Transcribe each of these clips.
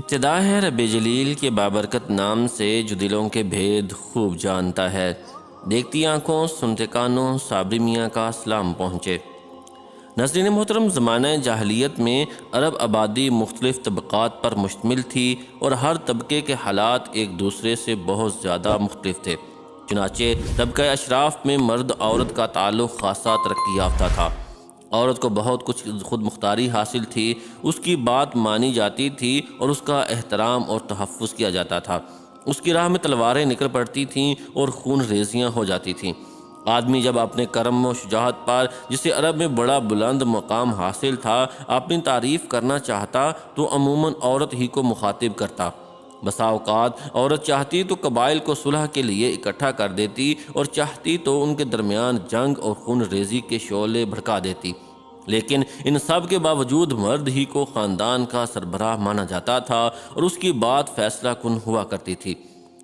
ابتدا ہے رب جلیل کے بابرکت نام سے جو دلوں کے بھید خوب جانتا ہے۔ دیکھتی آنکھوں سنتے کانوں صابری میاں کا سلام پہنچے۔ ناظرین محترم، زمانہ جاہلیت میں عرب آبادی مختلف طبقات پر مشتمل تھی اور ہر طبقے کے حالات ایک دوسرے سے بہت زیادہ مختلف تھے۔ چنانچہ طبقہ اشراف میں مرد عورت کا تعلق خاصا ترقی یافتہ تھا۔ عورت کو بہت کچھ خود مختاری حاصل تھی، اس کی بات مانی جاتی تھی اور اس کا احترام اور تحفظ کیا جاتا تھا۔ اس کی راہ میں تلواریں نکل پڑتی تھیں اور خون ریزیاں ہو جاتی تھیں۔ آدمی جب اپنے کرم و شجاعت پر، جسے عرب میں بڑا بلند مقام حاصل تھا، اپنی تعریف کرنا چاہتا تو عموماً عورت ہی کو مخاطب کرتا۔ بسا اوقات عورت چاہتی تو قبائل کو صلح کے لیے اکٹھا کر دیتی اور چاہتی تو ان کے درمیان جنگ اور خون ریزی کے شعلے بھڑکا دیتی، لیکن ان سب کے باوجود مرد ہی کو خاندان کا سربراہ مانا جاتا تھا اور اس کی بات فیصلہ کن ہوا کرتی تھی۔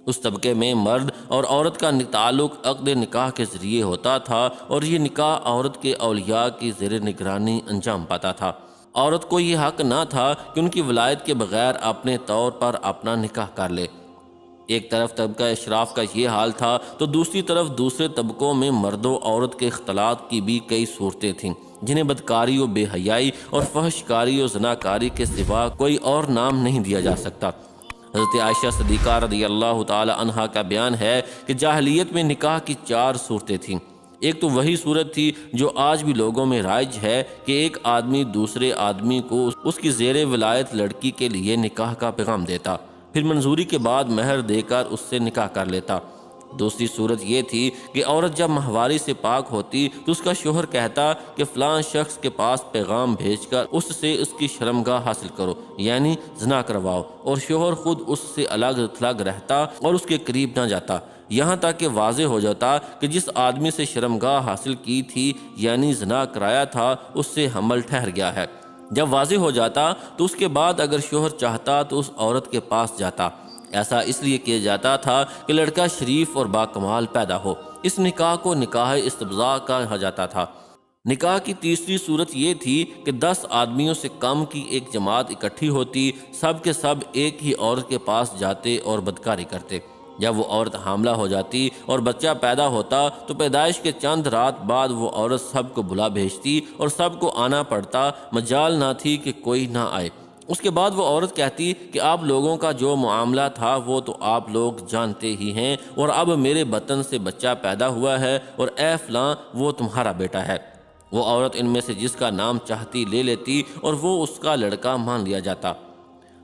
اس طبقے میں مرد اور عورت کا تعلق عقد نکاح کے ذریعے ہوتا تھا اور یہ نکاح عورت کے اولیاء کی زیر نگرانی انجام پاتا تھا۔ عورت کو یہ حق نہ تھا کہ ان کی ولایت کے بغیر اپنے طور پر اپنا نکاح کر لے۔ ایک طرف طبقہ اشراف کا یہ حال تھا تو دوسری طرف دوسرے طبقوں میں مرد و عورت کے اختلاط کی بھی کئی صورتیں تھیں، جنہیں بدکاری و بے حیائی اور فحش کاری و زناکاری کے سوا کوئی اور نام نہیں دیا جا سکتا۔ حضرت عائشہ صدیقہ رضی اللہ تعالی عنہا کا بیان ہے کہ جاہلیت میں نکاح کی 4 صورتیں تھیں۔ ایک تو وہی صورت تھی جو آج بھی لوگوں میں رائج ہے کہ ایک آدمی دوسرے آدمی کو اس کی زیر ولایت لڑکی کے لیے نکاح کا پیغام دیتا، پھر منظوری کے بعد مہر دے کر اس سے نکاح کر لیتا۔ دوسری صورت یہ تھی کہ عورت جب ماہواری سے پاک ہوتی تو اس کا شوہر کہتا کہ فلاں شخص کے پاس پیغام بھیج کر اس سے اس کی شرمگاہ حاصل کرو، یعنی زنا کرواؤ، اور شوہر خود اس سے الگ تھلگ رہتا اور اس کے قریب نہ جاتا، یہاں تک کہ واضح ہو جاتا کہ جس آدمی سے شرمگاہ حاصل کی تھی یعنی زنا کرایا تھا اس سے حمل ٹھہر گیا ہے۔ جب واضح ہو جاتا تو اس کے بعد اگر شوہر چاہتا تو اس عورت کے پاس جاتا۔ ایسا اس لیے کیا جاتا تھا کہ لڑکا شریف اور باکمال پیدا ہو۔ اس نکاح کو نکاح استبضاء کہا جاتا تھا۔ نکاح کی تیسری صورت یہ تھی کہ 10 آدمیوں سے کم کی ایک جماعت اکٹھی ہوتی، سب کے سب ایک ہی عورت کے پاس جاتے اور بدکاری کرتے۔ جب وہ عورت حاملہ ہو جاتی اور بچہ پیدا ہوتا تو پیدائش کے چند رات بعد وہ عورت سب کو بلا بھیجتی اور سب کو آنا پڑتا، مجال نہ تھی کہ کوئی نہ آئے۔ اس کے بعد وہ عورت کہتی کہ آپ لوگوں کا جو معاملہ تھا وہ تو آپ لوگ جانتے ہی ہیں، اور اب میرے بطن سے بچہ پیدا ہوا ہے اور اے فلاں وہ تمہارا بیٹا ہے۔ وہ عورت ان میں سے جس کا نام چاہتی لے لیتی اور وہ اس کا لڑکا مان لیا جاتا۔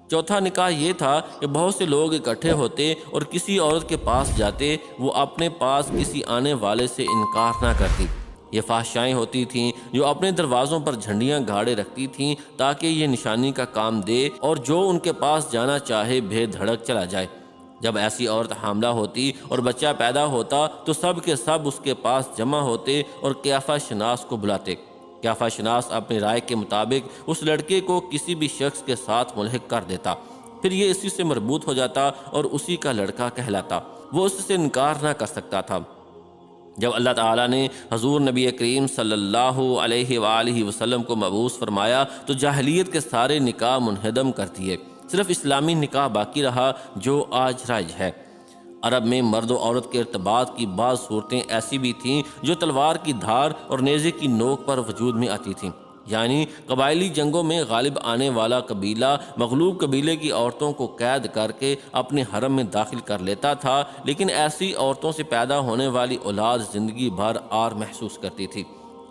چوتھا نکاح یہ تھا کہ بہت سے لوگ اکٹھے ہوتے اور کسی عورت کے پاس جاتے، وہ اپنے پاس کسی آنے والے سے انکار نہ کرتی۔ یہ فحشائیں ہوتی تھیں جو اپنے دروازوں پر جھنڈیاں گاڑے رکھتی تھیں تاکہ یہ نشانی کا کام دے اور جو ان کے پاس جانا چاہے بے دھڑک چلا جائے۔ جب ایسی عورت حاملہ ہوتی اور بچہ پیدا ہوتا تو سب کے سب اس کے پاس جمع ہوتے اور قیافہ شناس کو بلاتے۔ قیافہ شناس اپنی رائے کے مطابق اس لڑکے کو کسی بھی شخص کے ساتھ ملحق کر دیتا، پھر یہ اسی سے مربوط ہو جاتا اور اسی کا لڑکا کہلاتا، وہ اس سے انکار نہ کر سکتا تھا۔ جب اللہ تعالیٰ نے حضور نبی کریم صلی اللہ علیہ وآلہ وسلم کو مبعوث فرمایا تو جاہلیت کے سارے نکاح منہدم کر دیے، صرف اسلامی نکاح باقی رہا جو آج رائج ہے۔ عرب میں مرد و عورت کے ارتباط کی بعض صورتیں ایسی بھی تھیں جو تلوار کی دھار اور نیزے کی نوک پر وجود میں آتی تھیں، یعنی قبائلی جنگوں میں غالب آنے والا قبیلہ مغلوب قبیلے کی عورتوں کو قید کر کے اپنے حرم میں داخل کر لیتا تھا، لیکن ایسی عورتوں سے پیدا ہونے والی اولاد زندگی بھر عار محسوس کرتی تھی۔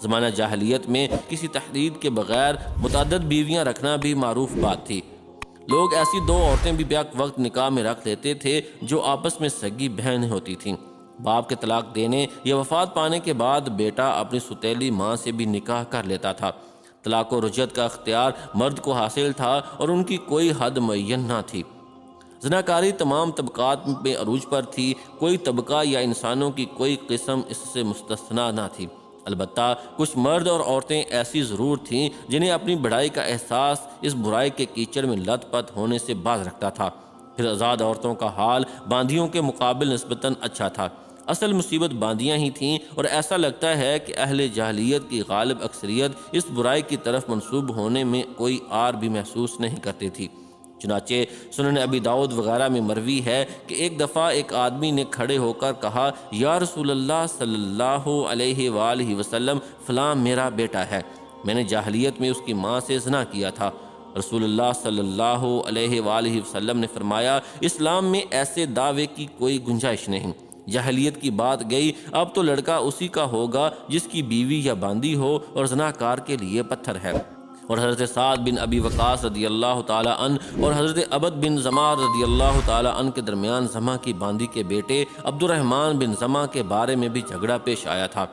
زمانہ جاہلیت میں کسی تحدید کے بغیر متعدد بیویاں رکھنا بھی معروف بات تھی۔ لوگ ایسی 2 عورتیں بھی بیک وقت نکاح میں رکھ لیتے تھے جو آپس میں سگی بہن ہوتی تھیں۔ باپ کے طلاق دینے یا وفات پانے کے بعد بیٹا اپنی ستیلی ماں سے بھی نکاح کر لیتا تھا۔ طلاق و رجعت کا اختیار مرد کو حاصل تھا اور ان کی کوئی حد معین نہ تھی۔ زناکاری تمام طبقات میں عروج پر تھی، کوئی طبقہ یا انسانوں کی کوئی قسم اس سے مستثنیٰ نہ تھی۔ البتہ کچھ مرد اور عورتیں ایسی ضرور تھیں جنہیں اپنی بڑائی کا احساس اس برائی کے کیچڑ میں لت پت ہونے سے باز رکھتا تھا۔ پھر آزاد عورتوں کا حال باندیوں کے مقابل نسبتاً اچھا تھا۔ اصل مصیبت باندیاں ہی تھیں اور ایسا لگتا ہے کہ اہل جاہلیت کی غالب اکثریت اس برائی کی طرف منسوب ہونے میں کوئی عار بھی محسوس نہیں کرتی تھی۔ چنانچہ سنن ابی داؤد وغیرہ میں مروی ہے کہ ایک دفعہ ایک آدمی نے کھڑے ہو کر کہا، یا رسول اللہ صلی اللہ علیہ وآلہ وسلم، فلاں میرا بیٹا ہے، میں نے جاہلیت میں اس کی ماں سے زنا کیا تھا۔ رسول اللہ صلی اللہ علیہ وآلہ وسلم نے فرمایا، اسلام میں ایسے دعوے کی کوئی گنجائش نہیں، جاہلیت کی بات گئی، اب تو لڑکا اسی کا ہوگا جس کی بیوی یا باندی ہو اور زناکار کے لیے پتھر ہے۔ اور حضرت سعد بن ابی وقاص رضی اللہ تعالی عنہ اور حضرت عبد بن زمع رضی اللہ تعالی عنہ کے درمیان زمع کی باندی کے بیٹے عبد الرحمن بن زمع کے بارے میں بھی جھگڑا پیش آیا تھا۔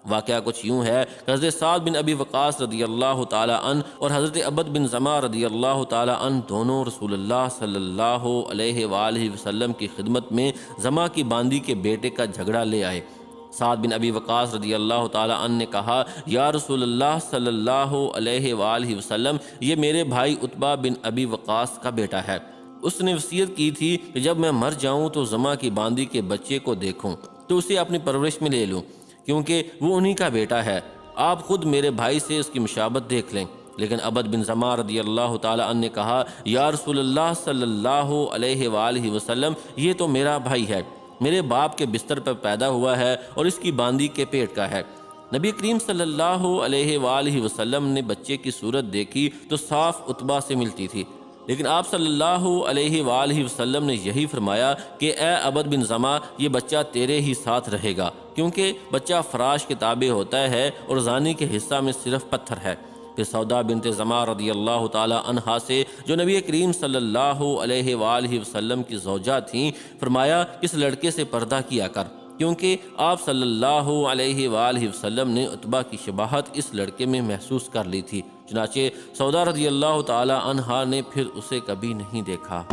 واقعہ کچھ یوں ہے کہ حضرت سعد بن ابی وقاص رضی اللہ تعالی عنہ اور حضرت عبد بن زمع رضی اللہ تعالی عنہ دونوں رسول اللہ صلی اللہ علیہ وآلہ وسلم کی خدمت میں زمع کی باندی کے بیٹے کا جھگڑا لے آئے۔ سعد بن ابی وقاص رضی اللہ تعالی عنہ نے کہا، یا رسول اللہ صلی اللہ علیہ وآلہ وسلم، یہ میرے بھائی عتبہ بن ابی وقاص کا بیٹا ہے، اس نے وصیت کی تھی کہ جب میں مر جاؤں تو زمع کی باندی کے بچے کو دیکھوں تو اسے اپنی پرورش میں لے لوں، کیونکہ وہ انہی کا بیٹا ہے، آپ خود میرے بھائی سے اس کی مشابت دیکھ لیں۔ لیکن عبد بن زمع رضی اللہ تعالی عنہ نے کہا، یا رسول اللہ صلی اللہ علیہ وآلہ وسلم، یہ تو میرا بھائی ہے، میرے باپ کے بستر پر پیدا ہوا ہے اور اس کی باندی کے پیٹ کا ہے۔ نبی کریم صلی اللہ علیہ وآلہ وسلم نے بچے کی صورت دیکھی تو صاف عتبہ سے ملتی تھی، لیکن آپ صلی اللہ علیہ وآلہ وسلم نے یہی فرمایا کہ اے عبد بن زمع، یہ بچہ تیرے ہی ساتھ رہے گا، کیونکہ بچہ فراش کے تابع ہوتا ہے اور زانی کے حصہ میں صرف پتھر ہے۔ پھر سودا بنت زمع رضی اللہ تعالی عنہا سے، جو نبی کریم صلی اللہ علیہ وآلہ وسلم کی زوجہ تھیں، فرمایا، اس لڑکے سے پردہ کیا کر، کیونکہ آپ صلی اللہ علیہ وآلہ وسلم نے عتبہ کی شباہت اس لڑکے میں محسوس کر لی تھی۔ چنانچہ سودا رضی اللہ تعالی عنہا نے پھر اسے کبھی نہیں دیکھا۔